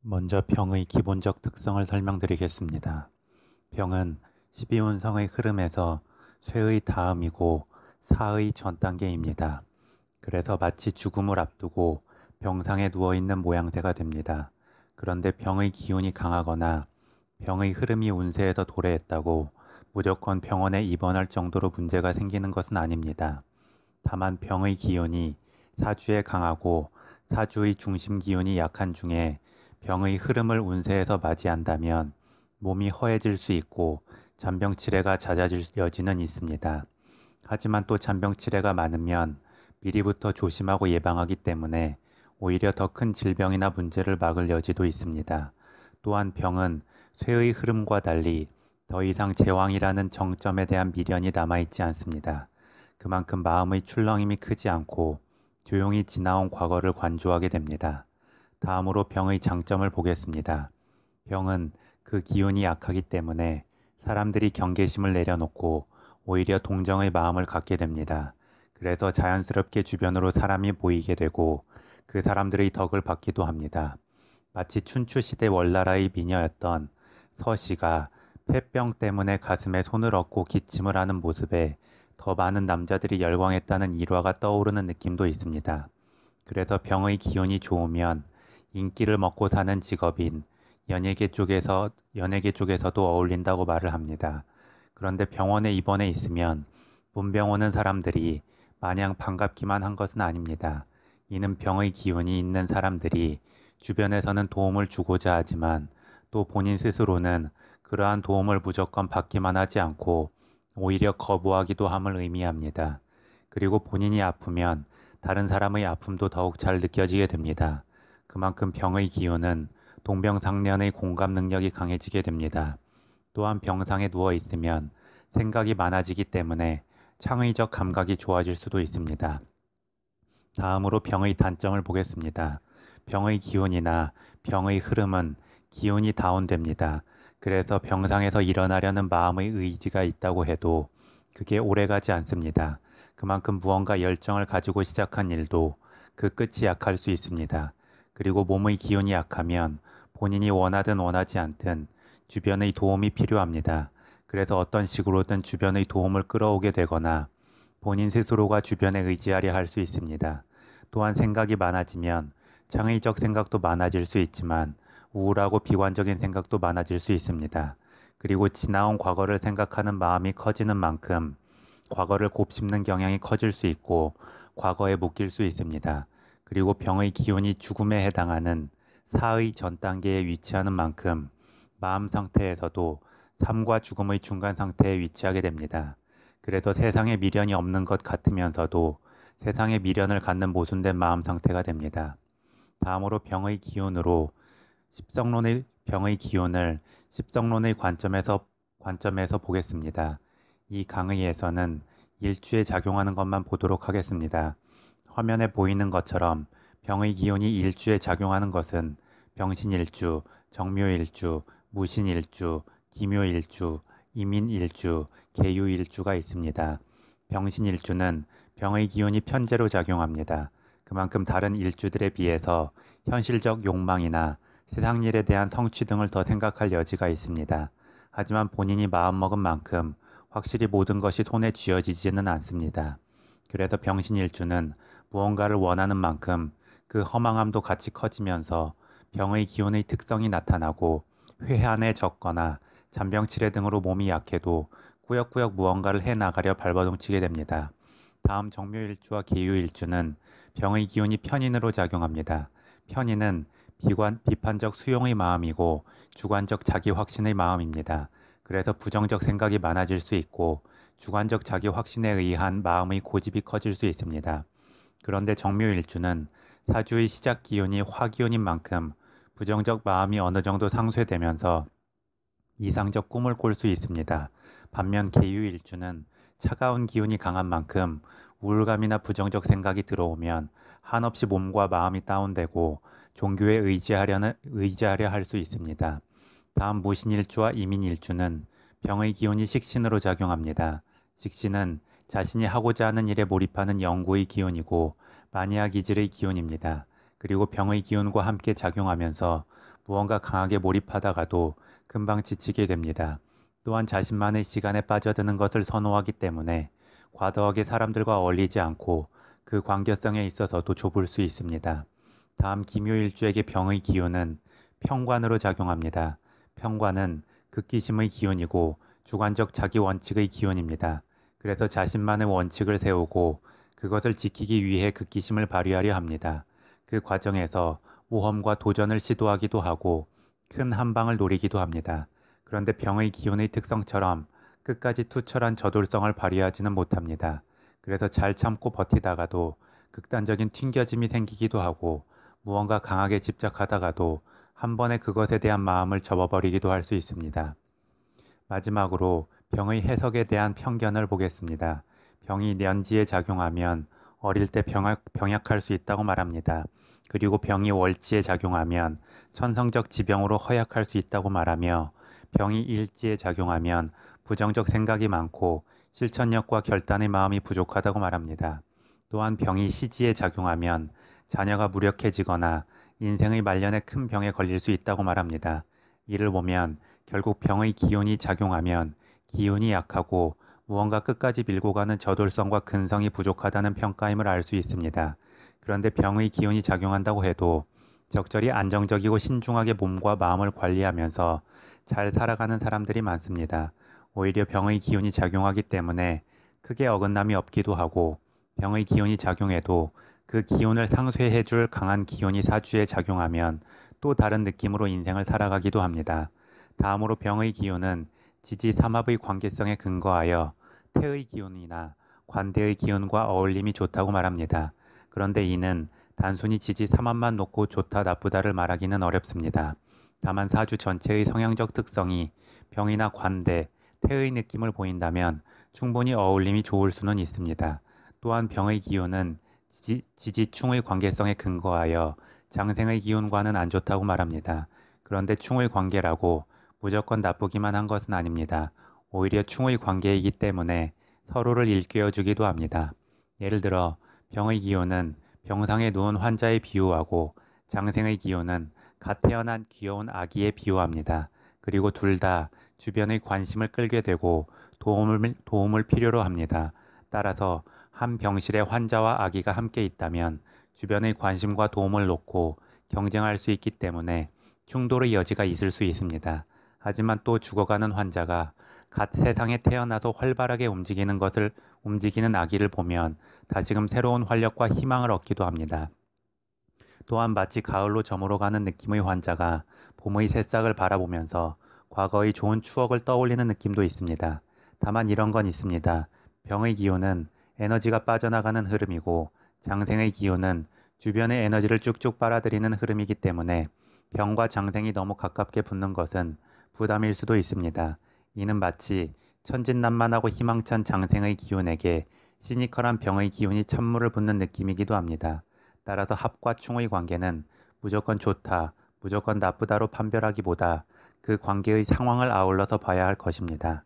먼저 병의 기본적 특성을 설명드리겠습니다. 병은 12운성의 흐름에서 쇠의 다음이고 사의 전 단계입니다. 그래서 마치 죽음을 앞두고 병상에 누워있는 모양새가 됩니다. 그런데 병의 기운이 강하거나 병의 흐름이 운세에서 도래했다고 무조건 병원에 입원할 정도로 문제가 생기는 것은 아닙니다. 다만 병의 기운이 사주에 강하고 사주의 중심 기운이 약한 중에 병의 흐름을 운세에서 맞이한다면 몸이 허해질 수 있고 잔병치레가 잦아질 여지는 있습니다. 하지만 또 잔병치레가 많으면 미리부터 조심하고 예방하기 때문에 오히려 더 큰 질병이나 문제를 막을 여지도 있습니다. 또한 병은 쇠의 흐름과 달리 더 이상 제왕이라는 정점에 대한 미련이 남아있지 않습니다. 그만큼 마음의 출렁임이 크지 않고 조용히 지나온 과거를 관조하게 됩니다. 다음으로 병의 장점을 보겠습니다. 병은 그 기운이 약하기 때문에 사람들이 경계심을 내려놓고 오히려 동정의 마음을 갖게 됩니다. 그래서 자연스럽게 주변으로 사람이 모이게 되고 그 사람들의 덕을 받기도 합니다. 마치 춘추시대 월나라의 미녀였던 서씨가 폐병 때문에 가슴에 손을 얹고 기침을 하는 모습에 더 많은 남자들이 열광했다는 일화가 떠오르는 느낌도 있습니다. 그래서 병의 기운이 좋으면 인기를 먹고 사는 직업인 연예계 쪽에서도 어울린다고 말을 합니다. 그런데 병원에 입원해 있으면 문병 오는 사람들이 마냥 반갑기만 한 것은 아닙니다. 이는 병의 기운이 있는 사람들이 주변에서는 도움을 주고자 하지만 또 본인 스스로는 그러한 도움을 무조건 받기만 하지 않고 오히려 거부하기도 함을 의미합니다. 그리고 본인이 아프면 다른 사람의 아픔도 더욱 잘 느껴지게 됩니다. 그만큼 병의 기운은 동병상련의 공감 능력이 강해지게 됩니다. 또한 병상에 누워 있으면 생각이 많아지기 때문에 창의적 감각이 좋아질 수도 있습니다. 다음으로 병의 단점을 보겠습니다. 병의 기운이나 병의 흐름은 기운이 다운됩니다. 그래서 병상에서 일어나려는 마음의 의지가 있다고 해도 그게 오래가지 않습니다. 그만큼 무언가 열정을 가지고 시작한 일도 그 끝이 약할 수 있습니다. 그리고 몸의 기운이 약하면 본인이 원하든 원하지 않든 주변의 도움이 필요합니다. 그래서 어떤 식으로든 주변의 도움을 끌어오게 되거나 본인 스스로가 주변에 의지하려 할 수 있습니다. 또한 생각이 많아지면 창의적 생각도 많아질 수 있지만 우울하고 비관적인 생각도 많아질 수 있습니다. 그리고 지나온 과거를 생각하는 마음이 커지는 만큼 과거를 곱씹는 경향이 커질 수 있고 과거에 묶일 수 있습니다. 그리고 병의 기운이 죽음에 해당하는 사의 전 단계에 위치하는 만큼 마음 상태에서도 삶과 죽음의 중간 상태에 위치하게 됩니다. 그래서 세상에 미련이 없는 것 같으면서도 세상에 미련을 갖는 모순된 마음 상태가 됩니다. 다음으로 병의 기운을 십성론의 관점에서 보겠습니다. 이 강의에서는 일주에 작용하는 것만 보도록 하겠습니다. 화면에 보이는 것처럼 병의 기운이 일주에 작용하는 것은 병신일주, 정묘일주, 무신일주, 기묘일주, 이민일주, 계유일주가 있습니다. 병신일주는 병의 기운이 편제로 작용합니다. 그만큼 다른 일주들에 비해서 현실적 욕망이나 세상 일에 대한 성취 등을 더 생각할 여지가 있습니다. 하지만 본인이 마음먹은 만큼 확실히 모든 것이 손에 쥐어지지는 않습니다. 그래서 병신일주는 무언가를 원하는 만큼 그 허망함도 같이 커지면서 병의 기운의 특성이 나타나고 회한에 젖거나 잔병치레 등으로 몸이 약해도 꾸역꾸역 무언가를 해나가려 발버둥치게 됩니다. 다음 정묘일주와 계유일주는 병의 기운이 편인으로 작용합니다. 편인은 비판적 수용의 마음이고 주관적 자기 확신의 마음입니다. 그래서 부정적 생각이 많아질 수 있고 주관적 자기 확신에 의한 마음의 고집이 커질 수 있습니다. 그런데 정묘일주는 사주의 시작 기운이 화기운인 만큼 부정적 마음이 어느 정도 상쇄되면서 이상적 꿈을 꿀 수 있습니다. 반면 계유일주는 차가운 기운이 강한 만큼 우울감이나 부정적 생각이 들어오면 한없이 몸과 마음이 다운되고 종교에 의지하려 할 수 있습니다. 다음 무신일주와 이민일주는 병의 기운이 식신으로 작용합니다. 식신은 자신이 하고자 하는 일에 몰입하는 영구의 기운이고 마니아 기질의 기운입니다. 그리고 병의 기운과 함께 작용하면서 무언가 강하게 몰입하다가도 금방 지치게 됩니다. 또한 자신만의 시간에 빠져드는 것을 선호하기 때문에 과도하게 사람들과 어울리지 않고 그 관계성에 있어서도 좁을 수 있습니다. 다음 기묘일주에게 병의 기운은 평관으로 작용합니다. 평관은 극기심의 기운이고 주관적 자기 원칙의 기운입니다. 그래서 자신만의 원칙을 세우고 그것을 지키기 위해 극기심을 발휘하려 합니다. 그 과정에서 모험과 도전을 시도하기도 하고 큰 한방을 노리기도 합니다. 그런데 병의 기운의 특성처럼 끝까지 투철한 저돌성을 발휘하지는 못합니다. 그래서 잘 참고 버티다가도 극단적인 튕겨짐이 생기기도 하고 무언가 강하게 집착하다가도 한 번에 그것에 대한 마음을 접어버리기도 할 수 있습니다. 마지막으로 병의 해석에 대한 편견을 보겠습니다. 병이 년지에 작용하면 어릴 때 병약할 수 있다고 말합니다. 그리고 병이 월지에 작용하면 천성적 지병으로 허약할 수 있다고 말하며 병이 일지에 작용하면 부정적 생각이 많고 실천력과 결단의 마음이 부족하다고 말합니다. 또한 병이 시지에 작용하면 자녀가 무력해지거나 인생의 말년에 큰 병에 걸릴 수 있다고 말합니다. 이를 보면 결국 병의 기운이 작용하면 기운이 약하고 무언가 끝까지 밀고 가는 저돌성과 근성이 부족하다는 평가임을 알 수 있습니다. 그런데 병의 기운이 작용한다고 해도 적절히 안정적이고 신중하게 몸과 마음을 관리하면서 잘 살아가는 사람들이 많습니다. 오히려 병의 기운이 작용하기 때문에 크게 어긋남이 없기도 하고 병의 기운이 작용해도 그 기운을 상쇄해줄 강한 기운이 사주에 작용하면 또 다른 느낌으로 인생을 살아가기도 합니다. 다음으로 병의 기운은 지지 삼합의 관계성에 근거하여 태의 기운이나 관대의 기운과 어울림이 좋다고 말합니다. 그런데 이는 단순히 지지 삼합만 놓고 좋다 나쁘다를 말하기는 어렵습니다. 다만 사주 전체의 성향적 특성이 병이나 관대, 태의 느낌을 보인다면 충분히 어울림이 좋을 수는 있습니다. 또한 병의 기운은 지지충의 관계성에 근거하여 장생의 기운과는 안 좋다고 말합니다. 그런데 충의 관계라고 무조건 나쁘기만 한 것은 아닙니다. 오히려 충의 관계이기 때문에 서로를 일깨워주기도 합니다. 예를 들어 병의 기운은 병상에 누운 환자에 비유하고 장생의 기운은 갓 태어난 귀여운 아기에 비유합니다. 그리고 둘 다 주변의 관심을 끌게 되고 도움을 필요로 합니다. 따라서 한 병실에 환자와 아기가 함께 있다면 주변의 관심과 도움을 놓고 경쟁할 수 있기 때문에 충돌의 여지가 있을 수 있습니다. 하지만 또 죽어가는 환자가 갓 세상에 태어나서 활발하게 움직이는 아기를 보면 다시금 새로운 활력과 희망을 얻기도 합니다. 또한 마치 가을로 저물어가는 느낌의 환자가 봄의 새싹을 바라보면서 과거의 좋은 추억을 떠올리는 느낌도 있습니다. 다만 이런 건 있습니다. 병의 기운은 에너지가 빠져나가는 흐름이고 장생의 기운은 주변의 에너지를 쭉쭉 빨아들이는 흐름이기 때문에 병과 장생이 너무 가깝게 붙는 것은 부담일 수도 있습니다. 이는 마치 천진난만하고 희망찬 장생의 기운에게 시니컬한 병의 기운이 찬물을 붓는 느낌이기도 합니다. 따라서 합과 충의 관계는 무조건 좋다, 무조건 나쁘다로 판별하기보다 그 관계의 상황을 아울러서 봐야 할 것입니다.